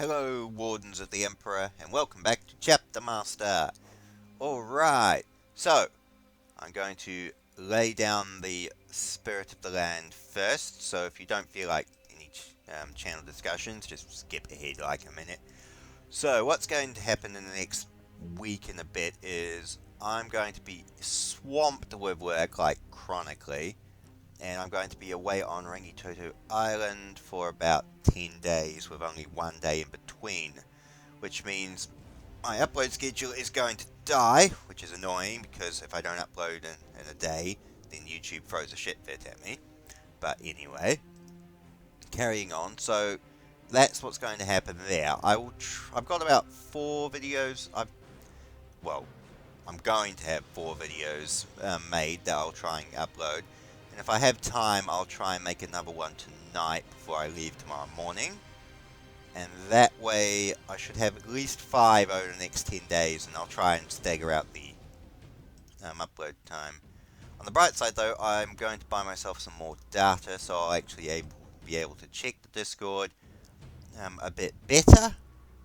Hello, Wardens of the Emperor, and welcome back to Chapter Master. Alright, so I'm going to lay down the spirit of the land first, so if you don't feel like any channel discussions, just skip ahead like a minute. So what's going to happen in the next week and a bit is I'm going to be swamped with work, like chronically, and I'm going to be away on Rangitoto Island for about 10 days with only one day in between, which means my upload schedule is going to die, which is annoying because if I don't upload in a day, then YouTube throws a shit fit at me. But anyway, carrying on, so that's what's going to happen there. I've got about 4 videos. Well, I'm going to have 4 videos made that I'll try and upload. And if I have time, I'll try and make another one tonight before I leave tomorrow morning. And that way, I should have at least 5 over the next 10 days, and I'll try and stagger out the upload time. On the bright side, though, I'm going to buy myself some more data, so I'll actually be able to check the Discord a bit better,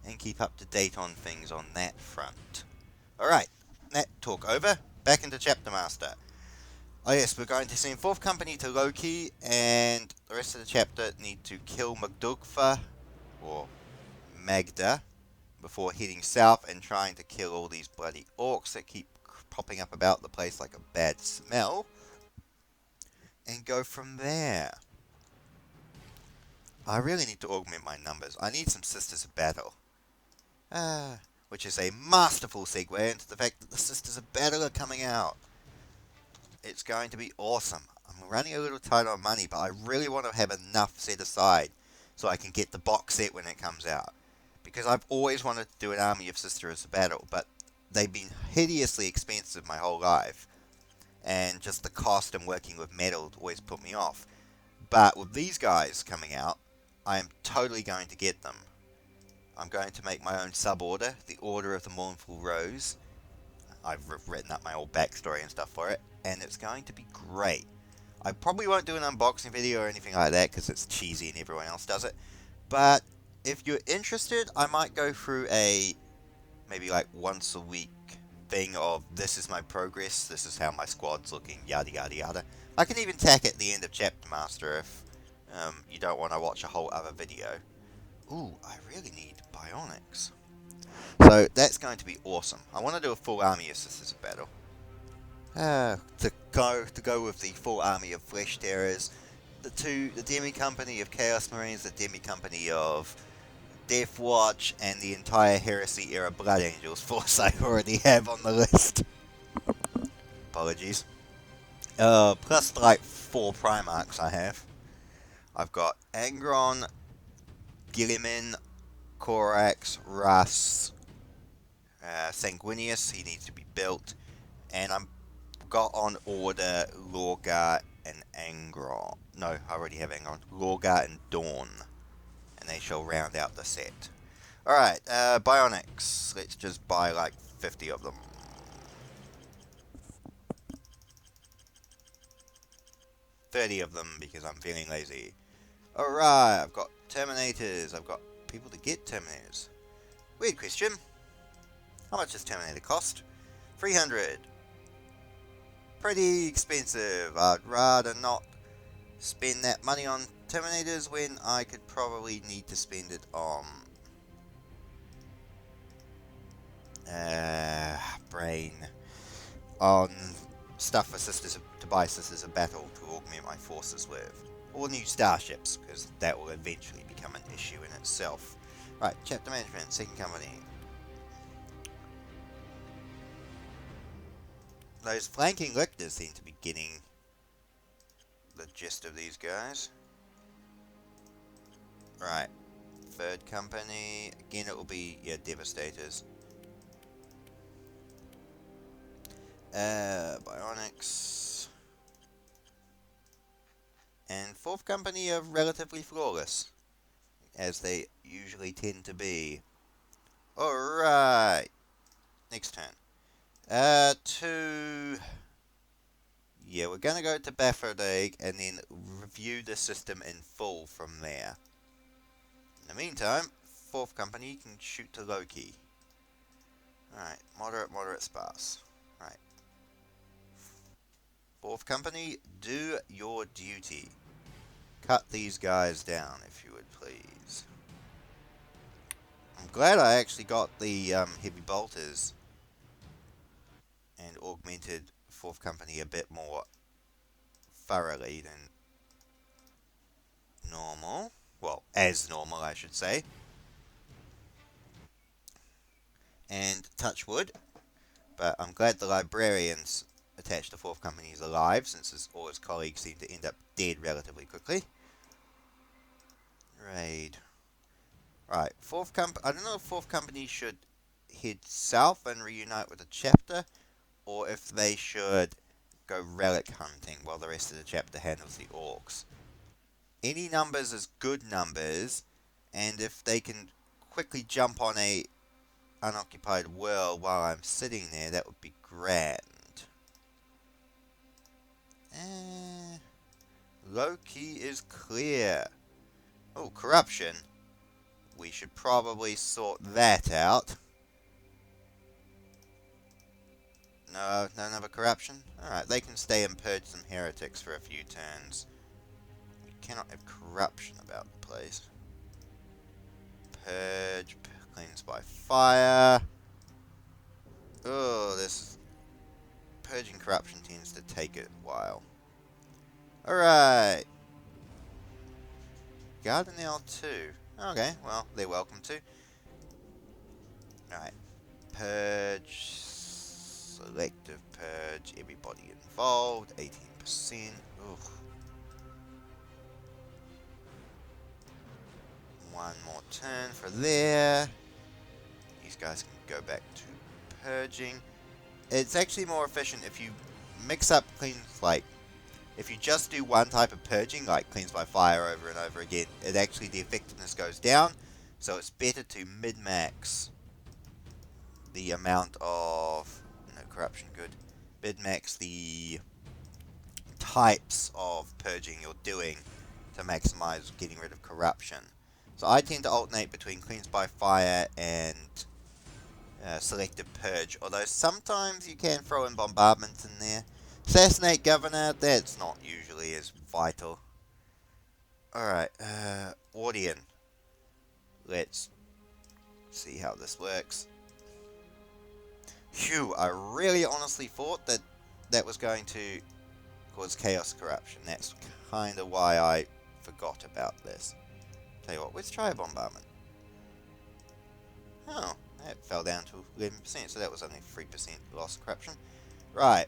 and keep up to date on things on that front. Alright, that talk over, back into Chapter Master. Oh yes, we're going to send 4th Company to Loki, and the rest of the chapter need to kill Magdugfa, or Magda, before heading south and trying to kill all these bloody orcs that keep popping up about the place like a bad smell, and go from there. I really need to augment my numbers. I need some Sisters of Battle. Which is a masterful segue into the fact that the Sisters of Battle are coming out. It's going to be awesome. I'm running a little tight on money, but I really want to have enough set aside so I can get the box set when it comes out. Because I've always wanted to do an army of Sisters of Battle, but they've been hideously expensive my whole life. And just the cost and working with metal always put me off. But with these guys coming out, I am totally going to get them. I'm going to make my own sub-order, the Order of the Mournful Rose. I've written up my old backstory and stuff for it, and it's going to be great. I probably won't do an unboxing video or anything like that because it's cheesy and everyone else does it. But if you're interested, I might go through a maybe like once a week thing of this is my progress, this is how my squad's looking, yada yada yada. I can even tack at the end of Chapter Master if you don't want to watch a whole other video. Ooh, I really need bionics. So that's going to be awesome. I want to do a full army of Sisters of Battle. To go with the full army of Flesh Terrors, the Demi Company of Chaos Marines, the Demi Company of Death Watch, and the entire Heresy era Blood Angels force I already have on the list. Apologies. Plus like 4 Primarchs I have. I've got Angron, Gilliman, Corax, Russ, Sanguinius, he needs to be built, and I'm got on order Lorgar and Angron. No, I already have Angron. Lorgar and Dawn, and they shall round out the set. Alright, bionics. Let's just buy like 50 of them. $30 of them because I'm feeling lazy. Alright, I've got Terminators. I've got people to get Terminators. Weird question. How much does Terminator cost? 300. Pretty expensive. I'd rather not spend that money on Terminators when I could probably need to spend it on brain on stuff for to buy Sisters of Battle to augment my forces with, or new starships, because that will eventually become an issue in itself. Right, Chapter Management, 2nd Company. Those flanking lictors seem to be getting the gist of these guys. Right, 3rd Company, again it will be, yeah, Devastators. Bionics. And 4th Company are relatively flawless, as they usually tend to be. Alright, next turn. Yeah, we're gonna go to Bafferdeg and then review the system in full from there. In the meantime, 4th Company, you can shoot to Loki. Alright, moderate, moderate, sparse. Alright. 4th Company, do your duty. Cut these guys down, if you would please. I'm glad I actually got the heavy bolters and augmented 4th Company a bit more thoroughly than normal. Well, as normal, I should say. And touch wood. But I'm glad the librarians attached to 4th Company is alive, since all his colleagues seem to end up dead relatively quickly. Raid. Right, 4th Company. I don't know if 4th Company should head south and reunite with the chapter, or if they should go relic hunting while the rest of the chapter handles the orcs. Any numbers is good numbers, and if they can quickly jump on a unoccupied world while I'm sitting there, that would be grand. Low-key is clear. Oh, corruption. We should probably sort that out. No, none of a corruption? Alright, they can stay and purge some heretics for a few turns. We cannot have corruption about the place. Purge, cleanse by fire. Oh, this purging corruption tends to take a while. Alright. Garden L2. Okay, well, they're welcome to. Alright. Purge. Selective purge. Everybody involved. 18%. Ugh. One more turn for there. These guys can go back to purging. It's actually more efficient if you mix up cleans, like, if you just do one type of purging, like cleanse by fire over and over again, it actually, the effectiveness goes down. So it's better to min-max the amount of, no corruption, good, min-max the types of purging you're doing to maximize getting rid of corruption. So I tend to alternate between cleanse by fire and selective purge, although sometimes you can throw in bombardments in there. Assassinate governor, that's not usually as vital. Alright, Audion. Let's see how this works. Phew, I really honestly thought that that was going to cause chaos corruption. That's kind of why I forgot about this. Tell you what, let's try a bombardment. Oh, that fell down to 11%, so that was only 3% loss corruption. Right.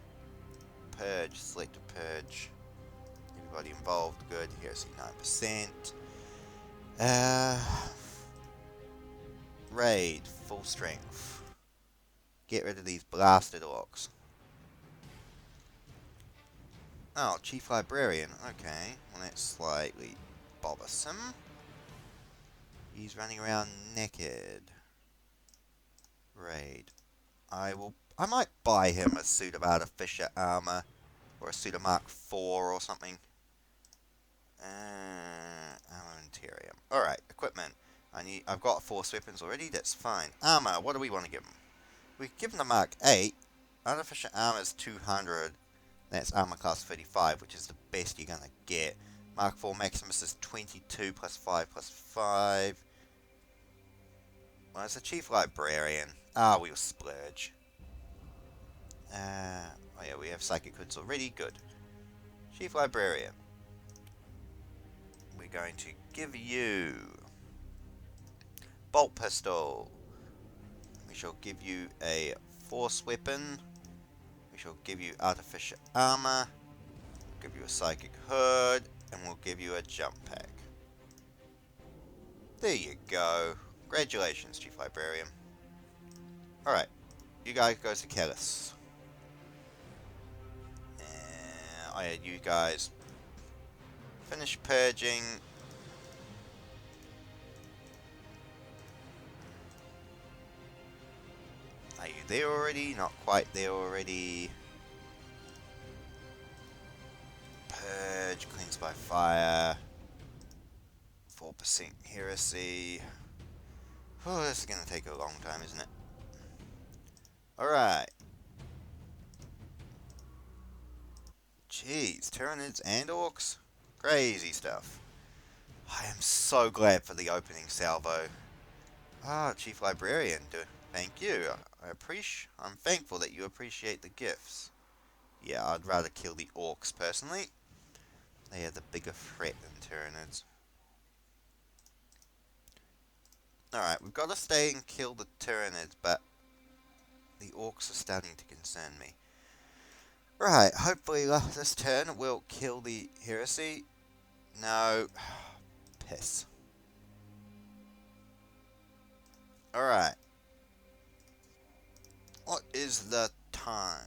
Purge, selective purge. Everybody involved, good. Heresy 9%. Raid, full strength. Get rid of these blasted orcs. Oh, Chief Librarian. Okay, well that's slightly bothersome. He's running around naked. Raid. I might buy him a suit of artificer armor, or a suit of Mark IV or something. Armamentarium. Alright, equipment. I've got force weapons already, that's fine. Armor, what do we want to give him? We give him the Mark 8. Artificer armor is 200. That's armor class 35, which is the best you're gonna get. Mark 4 Maximus is 22 plus 5 plus 5. Well, it's a Chief Librarian. Ah, we'll splurge. Oh yeah, we have Psychic Hoods already. Good. Chief Librarian. We're going to give you Bolt Pistol. We shall give you a Force Weapon. We shall give you Artificer Armor. We'll give you a Psychic Hood. And we'll give you a Jump Pack. There you go. Congratulations, Chief Librarian. Alright. You guys go to Kellis. I had you guys finish purging. Are you there already? Not quite there already. Purge, cleanse by fire. 4% heresy. Oh, this is going to take a long time, isn't it? Alright. Jeez, Tyranids and Orcs? Crazy stuff. I am so glad for the opening salvo. Ah, Chief Librarian, thank you. I'm thankful that you appreciate the gifts. Yeah, I'd rather kill the Orcs, personally. They are the bigger threat than Tyranids. Alright, we've got to stay and kill the Tyranids, but the Orcs are starting to concern me. Right, hopefully this turn we'll kill the Heresy. No. Piss. Alright. What is the time?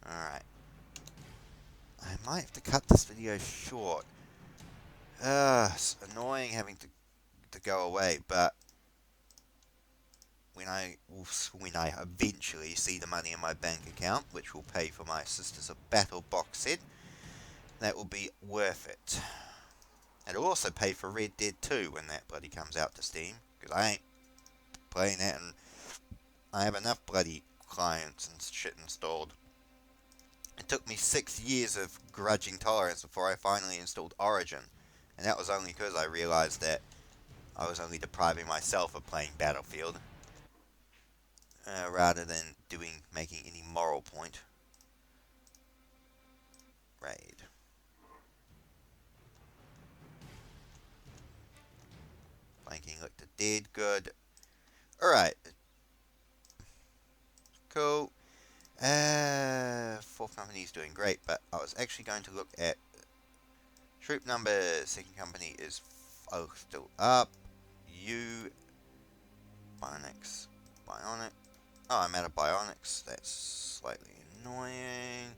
Alright. I might have to cut this video short. It's annoying having to go away, but when I eventually see the money in my bank account, which will pay for my Sisters of Battle box set, that will be worth it. It'll also pay for Red Dead 2 when that bloody comes out to Steam, because I ain't playing that, and I have enough bloody clients and shit installed. It took me 6 years of grudging tolerance before I finally installed Origin, and that was only because I realized that I was only depriving myself of playing Battlefield, rather than making any moral point. Raid. Flanking looked the dead, good. Alright. Cool. Fourth company is doing great, but I was actually going to look at troop numbers. Second company is still up. Bionics. Bionic. Oh, I'm out of Bionics. That's slightly annoying.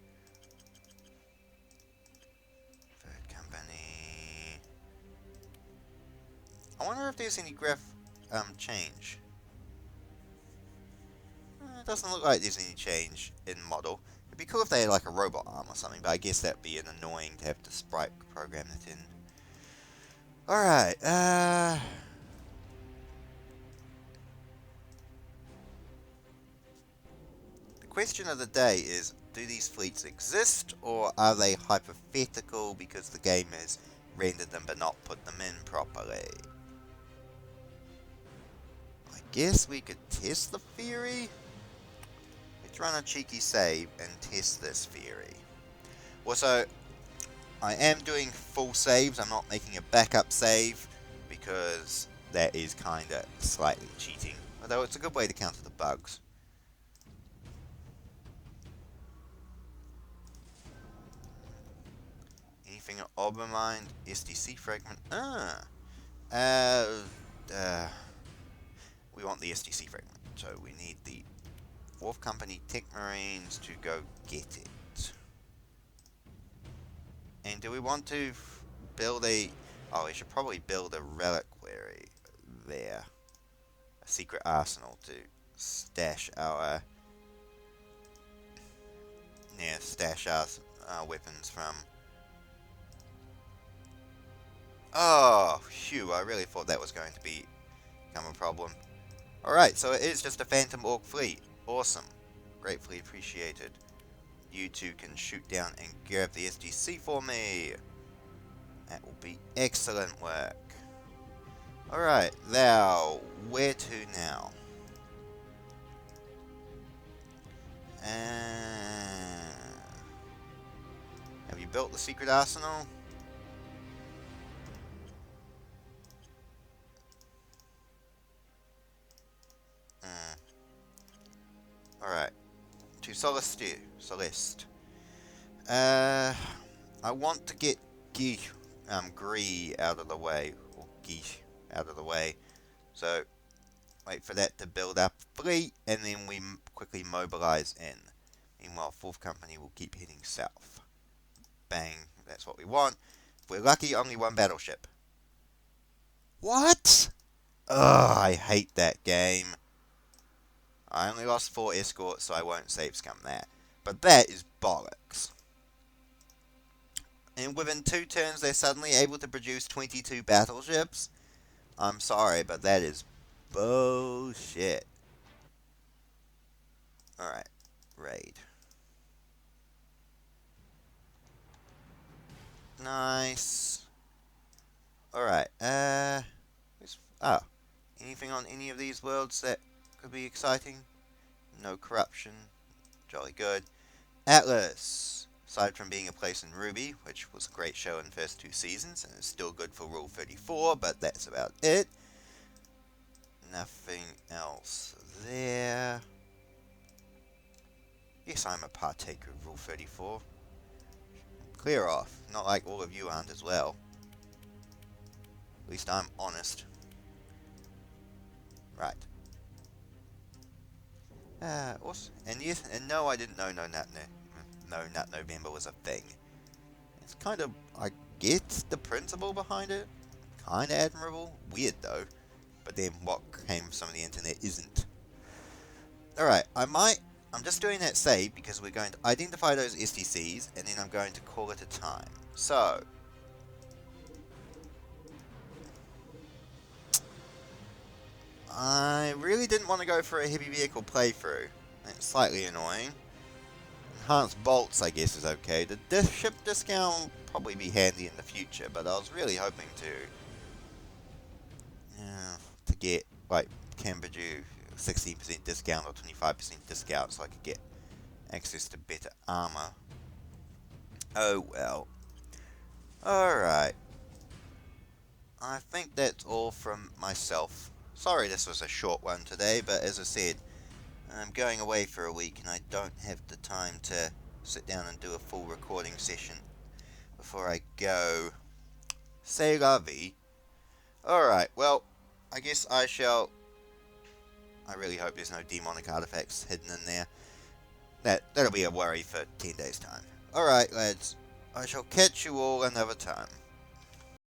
Third company. I wonder if there's any graph change. It doesn't look like there's any change in model. It'd be cool if they had like a robot arm or something, but I guess that'd be annoying to have to sprite program it in. Alright, the question of the day is, do these fleets exist, or are they hypothetical because the game has rendered them but not put them in properly? I guess we could test the theory? Let's run a cheeky save and test this theory. Also, I am doing full saves. I'm not making a backup save because that is kinda slightly cheating. Although it's a good way to counter the bugs. Anything at Obermind? SDC fragment? We want the SDC fragment. So we need the 4th Company Tech Marines to go get it. And do we want to build a... Oh, we should probably build a reliquary there. A secret arsenal to stash our... Yeah, stash our weapons from. Oh, phew, I really thought that was going to become a problem. Alright, so it is just a Phantom Orc fleet. Awesome. Gratefully appreciated. You two can shoot down and grab the SDC for me. That will be excellent work. Alright, now, where to now? Have you built the secret arsenal? Alright. To Solist. I want to get Gree out of the way. Or Geesh out of the way. So, wait for that to build up fleet, and then we quickly mobilize in. Meanwhile, 4th Company will keep heading south. Bang. That's what we want. If we're lucky, only one battleship. What? Ugh, I hate that game. I only lost 4 escorts, so I won't save scum that. But that is bollocks. And within 2 turns, they're suddenly able to produce 22 battleships? I'm sorry, but that is Bullshit. Alright. Raid. Nice. Alright. Oh. Anything on any of these worlds that could be exciting? No corruption. Jolly good. Atlas. Aside from being a place in Ruby, which was a great show in the first 2 seasons, and is still good for Rule 34, but that's about it. Nothing else there. Yes, I'm a partaker of Rule 34. Clear off. Not like all of you aren't as well. At least I'm honest. Right. Awesome. And yes, and no, I didn't know No Nut November was a thing. It's kind of, I get the principle behind it. Kind of admirable. Weird though. But then what came from the internet isn't. Alright, I'm just doing that save because we're going to identify those STCs and then I'm going to call it a time. So, I really didn't want to go for a heavy vehicle playthrough. It's slightly annoying. Enhanced bolts, I guess, is okay. The ship discount will probably be handy in the future, but I was really hoping to get, like, Cambridge 16% discount or 25% discount so I could get access to better armor. Oh well. Alright. I think that's all from myself. Sorry this was a short one today, but as I said, I'm going away for a week and I don't have the time to sit down and do a full recording session before I go. C'est la vie. Alright, well, I guess I really hope there's no demonic artifacts hidden in there. That'll be a worry for 10 days' time. Alright, lads. I shall catch you all another time.